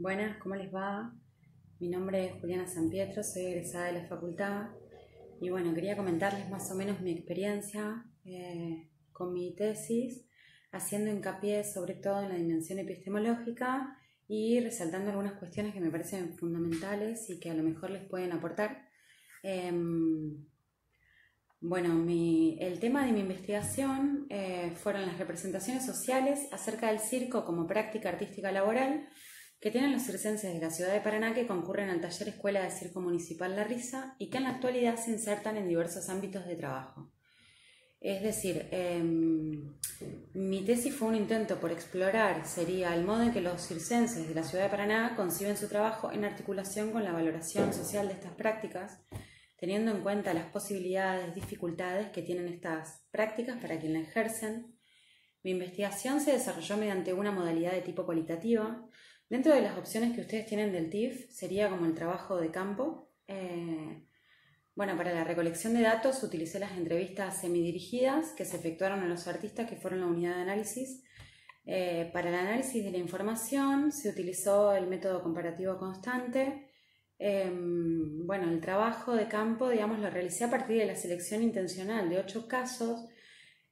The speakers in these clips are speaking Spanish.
Buenas, ¿cómo les va? Mi nombre es Juliana Sampietro, soy egresada de la facultad y bueno, quería comentarles más o menos mi experiencia con mi tesis, haciendo hincapié sobre todo en la dimensión epistemológica y resaltando algunas cuestiones que me parecen fundamentales y que a lo mejor les pueden aportar. El tema de mi investigación fueron las representaciones sociales acerca del circo como práctica artística laboral que tienen los circenses de la ciudad de Paraná que concurren al taller Escuela de Circo Municipal La Risa y que en la actualidad se insertan en diversos ámbitos de trabajo. Es decir, mi tesis fue un intento por explorar, sería el modo en que los circenses de la ciudad de Paraná conciben su trabajo en articulación con la valoración social de estas prácticas, teniendo en cuenta las posibilidades, dificultades que tienen estas prácticas para quien la ejercen. Mi investigación se desarrolló mediante una modalidad de tipo cualitativa. Dentro de las opciones que ustedes tienen del TIF sería como el trabajo de campo. Para la recolección de datos utilicé las entrevistas semidirigidas que se efectuaron a los artistas que fueron la unidad de análisis. Para el análisis de la información se utilizó el método comparativo constante. El trabajo de campo, lo realicé a partir de la selección intencional de 8 casos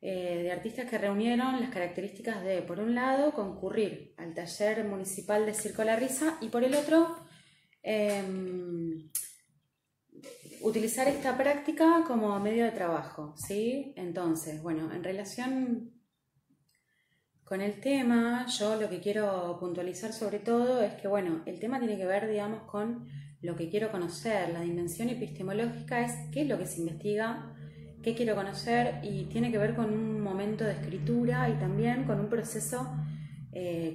de artistas que reunieron las características de, por un lado, concurrir al taller municipal de Circo La Risa y por el otro, utilizar esta práctica como medio de trabajo, ¿sí? Entonces, en relación con el tema, yo lo que quiero puntualizar sobre todo es que, el tema tiene que ver, con lo que quiero conocer. La dimensión epistemológica es qué es lo que se investiga, qué quiero conocer, y tiene que ver con un momento de escritura y también con un proceso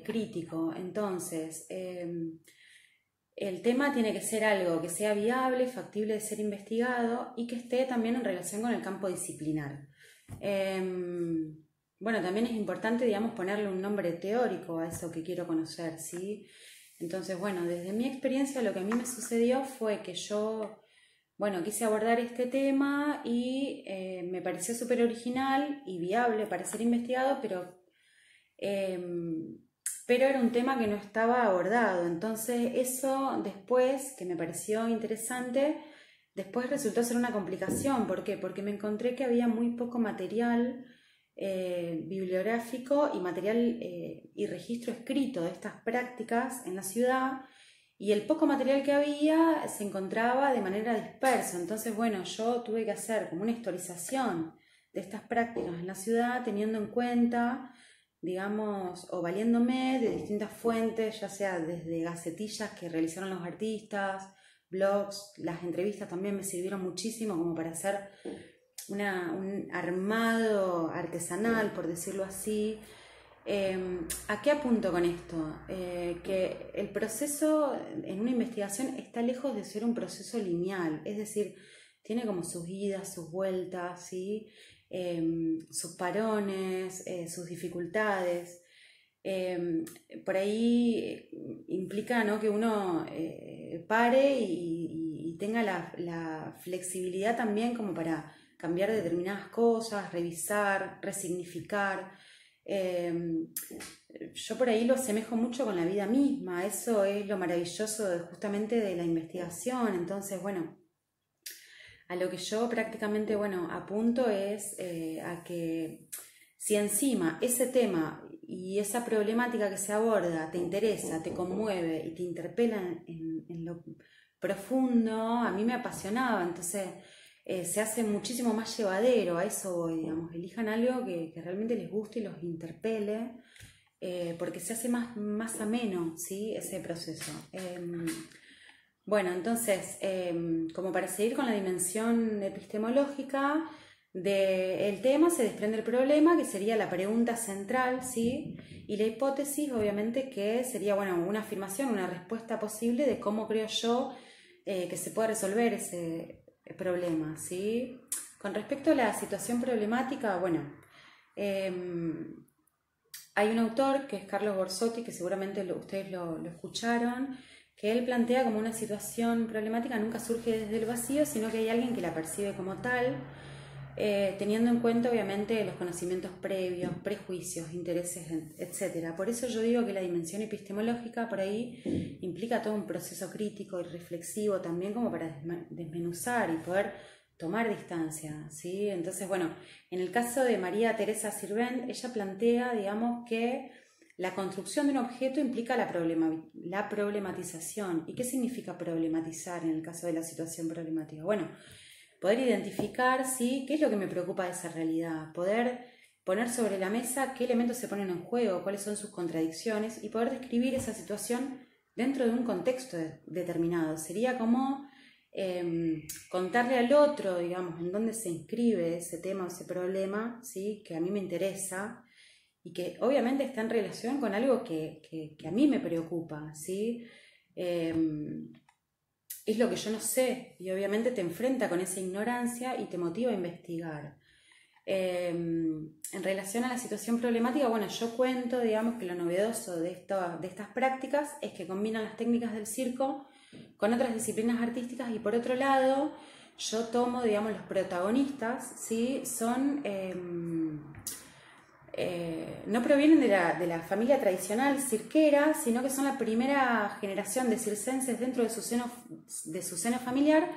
crítico. Entonces, el tema tiene que ser algo que sea viable, factible de ser investigado y que esté también en relación con el campo disciplinar. También es importante, ponerle un nombre teórico a eso que quiero conocer, ¿sí? Entonces, desde mi experiencia lo que a mí me sucedió fue que yo quise abordar este tema y me pareció súper original y viable para ser investigado, pero era un tema que no estaba abordado. Entonces eso después, que me pareció interesante, después resultó ser una complicación. ¿Por qué? Porque me encontré que había muy poco material bibliográfico y material y registro escrito de estas prácticas en la ciudad, y el poco material que había se encontraba de manera dispersa. Entonces, yo tuve que hacer como una historización de estas prácticas en la ciudad, teniendo en cuenta, o valiéndome de distintas fuentes, ya sea desde gacetillas que realizaron los artistas, blogs. Las entrevistas también me sirvieron muchísimo como para hacer un armado artesanal, por decirlo así. ¿A qué apunto con esto? Que el proceso en una investigación está lejos de ser un proceso lineal, es decir, tiene como sus idas, sus vueltas, ¿sí? Sus parones, sus dificultades. Por ahí implica, ¿no?, que uno pare y tenga la flexibilidad también como para cambiar determinadas cosas, revisar, resignificar. Yo por ahí lo asemejo mucho con la vida misma. Eso es lo maravilloso justamente de la investigación. Entonces, a lo que yo prácticamente, apunto es a que si encima ese tema y esa problemática que se aborda te interesa, te conmueve y te interpela en lo profundo, a mí me apasionaba. Entonces se hace muchísimo más llevadero. A eso voy, elijan algo que realmente les guste y los interpele, porque se hace más ameno, ¿sí?, ese proceso. Entonces, como para seguir con la dimensión epistemológica del tema, se desprende el problema, que sería la pregunta central, ¿sí?, y la hipótesis, obviamente, que sería una afirmación, una respuesta posible de cómo creo yo que se puede resolver ese problema, ¿sí? Con respecto a la situación problemática, hay un autor que es Carlos Borsotti, que seguramente ustedes lo escucharon, que él plantea como una situación problemática nunca surge desde el vacío, sino que hay alguien que la percibe como tal. teniendo en cuenta obviamente los conocimientos previos, prejuicios, intereses, etc. Por eso yo digo que la dimensión epistemológica por ahí implica todo un proceso crítico y reflexivo también como para desmenuzar y poder tomar distancia, ¿sí? Entonces, bueno, en el caso de María Teresa Sirvent, ella plantea, digamos, que la construcción de un objeto implica la problematización. ¿Y qué significa problematizar en el caso de la situación problemática? Bueno, poder identificar, ¿sí?, qué es lo que me preocupa de esa realidad, poder poner sobre la mesa qué elementos se ponen en juego, cuáles son sus contradicciones y poder describir esa situación dentro de un contexto determinado. Sería como contarle al otro, digamos, en dónde se inscribe ese tema o ese problema, ¿sí?, que a mí me interesa y que obviamente está en relación con algo que a mí me preocupa, ¿sí? Es lo que yo no sé y obviamente te enfrenta con esa ignorancia y te motiva a investigar. En relación a la situación problemática, bueno, yo cuento, digamos, que lo novedoso de estas prácticas es que combinan las técnicas del circo con otras disciplinas artísticas y por otro lado, yo tomo, digamos, los protagonistas, ¿sí? Son... no provienen de la familia tradicional cirquera, sino que son la primera generación de circenses dentro de su seno familiar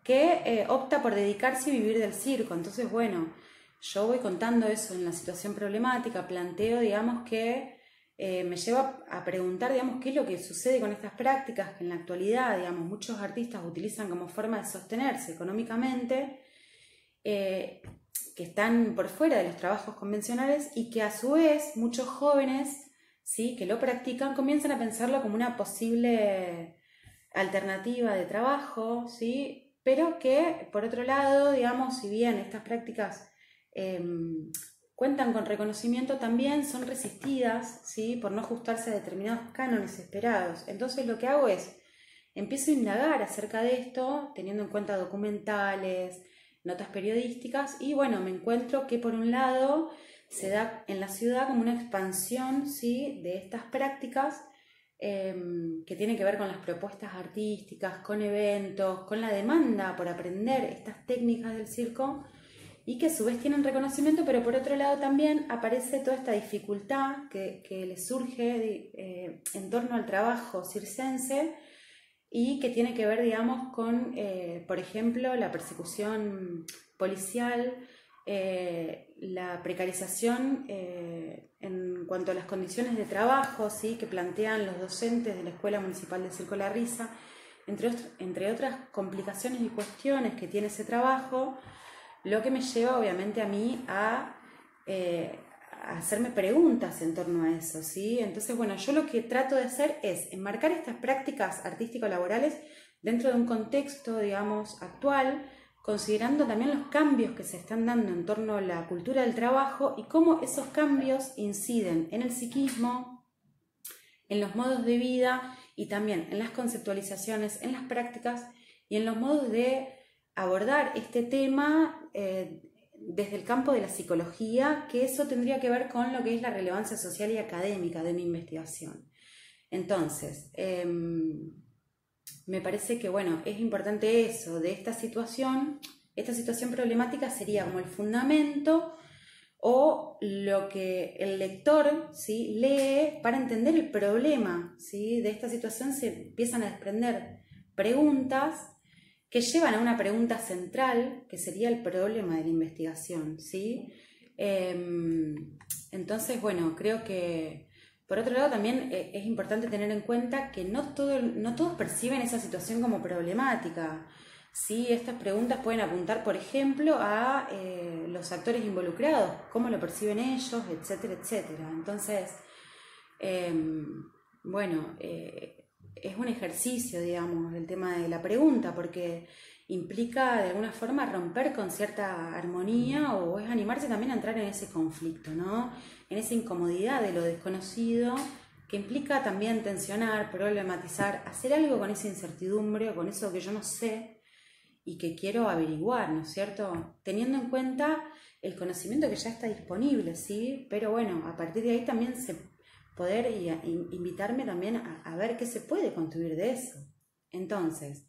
que opta por dedicarse y vivir del circo. Entonces, bueno, yo voy contando eso en la situación problemática, planteo, digamos, que me lleva a preguntar, digamos, qué es lo que sucede con estas prácticas que en la actualidad, digamos, muchos artistas utilizan como forma de sostenerse económicamente, que están por fuera de los trabajos convencionales y que a su vez muchos jóvenes, ¿sí?, que lo practican comienzan a pensarlo como una posible alternativa de trabajo, ¿sí?, pero que por otro lado, digamos, si bien estas prácticas cuentan con reconocimiento, también son resistidas, ¿sí?, por no ajustarse a determinados cánones esperados. Entonces lo que hago es, empiezo a indagar acerca de esto, teniendo en cuenta documentales, notas periodísticas y bueno, me encuentro que por un lado se da en la ciudad como una expansión, ¿sí?, de estas prácticas que tienen que ver con las propuestas artísticas, con eventos, con la demanda por aprender estas técnicas del circo y que a su vez tienen reconocimiento, pero por otro lado también aparece toda esta dificultad que les surge en torno al trabajo circense y que tiene que ver, digamos, con, por ejemplo, la persecución policial, la precarización en cuanto a las condiciones de trabajo, ¿sí?, que plantean los docentes de la Escuela Municipal de Circo La Risa, entre otras complicaciones y cuestiones que tiene ese trabajo, lo que me lleva obviamente a mí a hacerme preguntas en torno a eso, ¿sí? Entonces, bueno, yo lo que trato de hacer es enmarcar estas prácticas artístico-laborales dentro de un contexto, digamos, actual, considerando también los cambios que se están dando en torno a la cultura del trabajo y cómo esos cambios inciden en el psiquismo, en los modos de vida y también en las conceptualizaciones, en las prácticas y en los modos de abordar este tema desde el campo de la psicología, que eso tendría que ver con lo que es la relevancia social y académica de mi investigación. Entonces, me parece que, bueno, es importante eso, de esta situación problemática sería como el fundamento o lo que el lector, ¿sí?, lee para entender el problema, ¿sí? De esta situación se empiezan a desprender preguntas que llevan a una pregunta central, que sería el problema de la investigación, ¿sí? Entonces, bueno, creo que, por otro lado, también es importante tener en cuenta que no todos perciben esa situación como problemática, ¿sí? Estas preguntas pueden apuntar, por ejemplo, a los actores involucrados, cómo lo perciben ellos, etcétera, etcétera. Entonces, bueno... es un ejercicio, digamos, el tema de la pregunta, porque implica de alguna forma romper con cierta armonía o es animarse también a entrar en ese conflicto, ¿no? En esa incomodidad de lo desconocido, que implica también tensionar, problematizar, hacer algo con esa incertidumbre, con eso que yo no sé y que quiero averiguar, ¿no es cierto? Teniendo en cuenta el conocimiento que ya está disponible, ¿sí? Pero bueno, a partir de ahí también poder invitarme también a ver qué se puede construir de eso. Entonces,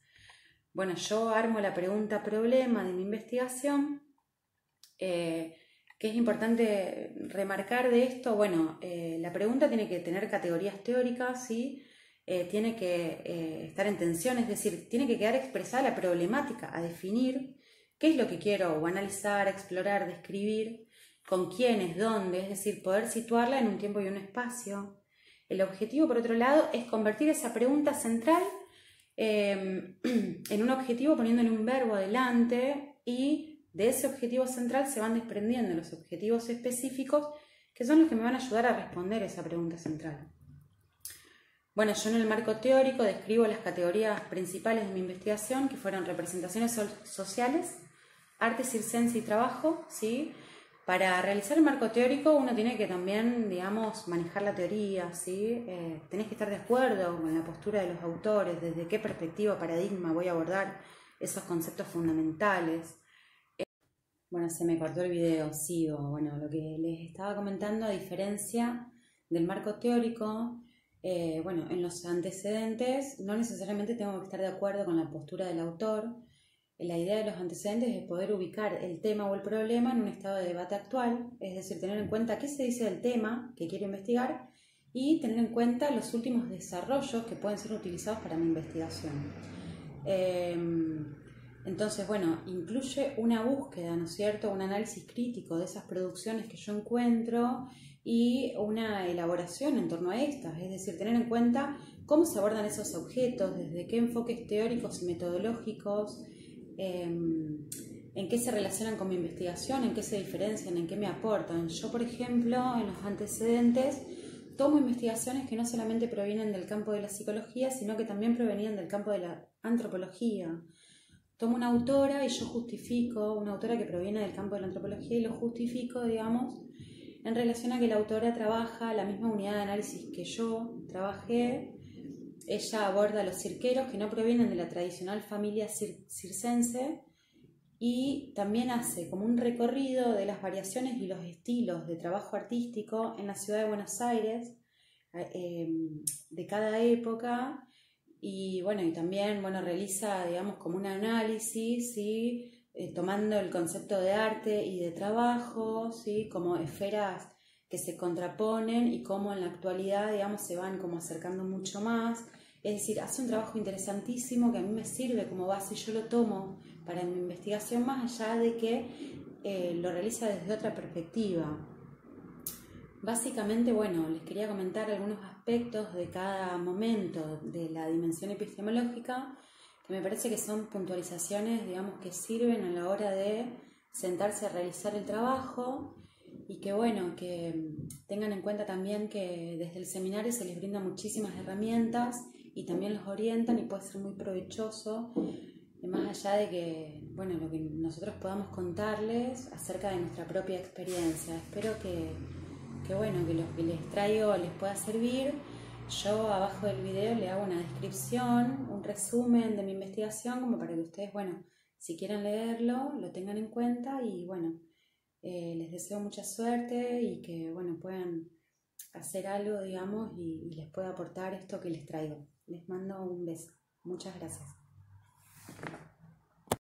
bueno, yo armo la pregunta-problema de mi investigación ¿Qué es importante remarcar de esto? Bueno, la pregunta tiene que tener categorías teóricas, ¿sí? Tiene que estar en tensión, es decir, tiene que quedar expresada la problemática a definir qué es lo que quiero o analizar, explorar, describir, con quiénes, dónde, es decir, poder situarla en un tiempo y un espacio. El objetivo, por otro lado, es convertir esa pregunta central en un objetivo poniéndole un verbo adelante, y de ese objetivo central se van desprendiendo los objetivos específicos que son los que me van a ayudar a responder esa pregunta central. Bueno, yo en el marco teórico describo las categorías principales de mi investigación, que fueron representaciones sociales, arte circense y trabajo, ¿sí? Para realizar el marco teórico uno tiene que también, digamos, manejar la teoría, ¿sí? Tenés que estar de acuerdo con la postura de los autores, desde qué perspectiva, paradigma voy a abordar esos conceptos fundamentales. Bueno, se me cortó el video, sigo. Bueno, lo que les estaba comentando, a diferencia del marco teórico, bueno, en los antecedentes no necesariamente tengo que estar de acuerdo con la postura del autor. La idea de los antecedentes es poder ubicar el tema o el problema en un estado de debate actual, es decir, tener en cuenta qué se dice del tema que quiero investigar y tener en cuenta los últimos desarrollos que pueden ser utilizados para mi investigación. Entonces, bueno, incluye una búsqueda, ¿no es cierto?, un análisis crítico de esas producciones que yo encuentro y una elaboración en torno a estas, es decir, tener en cuenta cómo se abordan esos objetos, desde qué enfoques teóricos y metodológicos, en qué se relacionan con mi investigación, en qué se diferencian, en qué me aportan. Yo, por ejemplo, en los antecedentes tomo investigaciones que no solamente provienen del campo de la psicología, sino que también provenían del campo de la antropología. Tomo una autora y yo justifico, una autora que proviene del campo de la antropología, y lo justifico, digamos, en relación a que la autora trabaja la misma unidad de análisis que yo trabajé. Ella aborda los cirqueros que no provienen de la tradicional familia circense, y también hace como un recorrido de las variaciones y los estilos de trabajo artístico en la ciudad de Buenos Aires de cada época. Y bueno, y también, bueno, realiza, digamos, como un análisis, ¿sí? Tomando el concepto de arte y de trabajo, ¿sí? Como esferas que se contraponen y cómo en la actualidad, digamos, se van como acercando mucho más. Es decir, hace un trabajo interesantísimo que a mí me sirve como base y yo lo tomo para mi investigación, más allá de que lo realiza desde otra perspectiva. Básicamente, bueno, les quería comentar algunos aspectos de cada momento de la dimensión epistemológica, que me parece que son puntualizaciones, digamos, que sirven a la hora de sentarse a realizar el trabajo, y que, bueno, que tengan en cuenta también que desde el seminario se les brinda muchísimas herramientas y también los orientan, y puede ser muy provechoso, más allá de que, bueno, lo que nosotros podamos contarles acerca de nuestra propia experiencia. Espero que bueno, que lo que les traigo les pueda servir. Yo abajo del video le hago una descripción, un resumen de mi investigación, como para que ustedes, bueno, si quieren leerlo, lo tengan en cuenta. Y bueno, les deseo mucha suerte y que, bueno, puedan hacer algo, digamos, y les pueda aportar esto que les traigo. Les mando un beso. Muchas gracias.